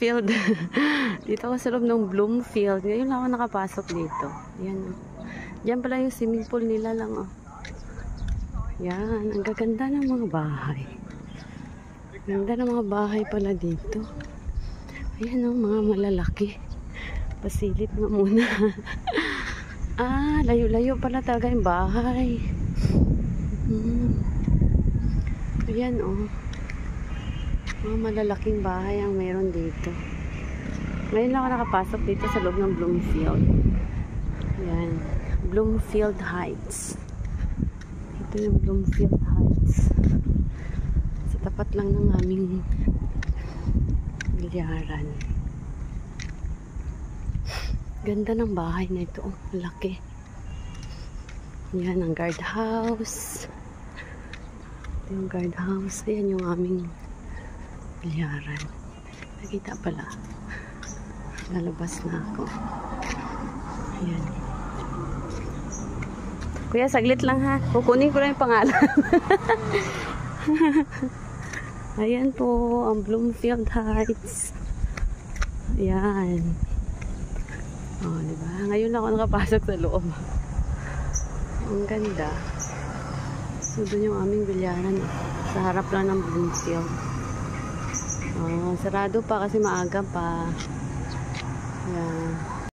Bloomfield. Dito ako sa loob ng Bloomfield. Ngayon lang ako nakapasok dito. Ayan. Diyan pala yung swimming pool nila lang. Oh. Yan. Ang gaganda ng mga bahay. Ganda ng mga bahay pala dito. Ayan oh, mga malalaki. Pasilip nga muna. Layo-layo pala talaga yung bahay. Ayan oh. Mga malalaking bahay ang meron dito. Ngayon lang ako nakapasok dito sa loob ng Bloomfield. Ayan. Bloomfield Heights. Ito yung Bloomfield Heights. Sa tapat lang ng aming bilyaran. Ganda ng bahay na ito. Oh, laki. Yan ang guardhouse. Ito yung guardhouse. Ayan yung aming bilyaran. Nakita pala. Lalabas na ako. Ayan. Kuya, saglit lang ha. Kukunin ko lang yung pangalan. Ayan po, ang Bloomfield Heights. Ayan. Oh, diba? Ngayon lang ako nakapasok sa loob. Ang ganda. So, doon yung aming bilyaran. Sa harap lang ng Bloomfield. Oh, sarado pa kasi maaga pa. Ayan.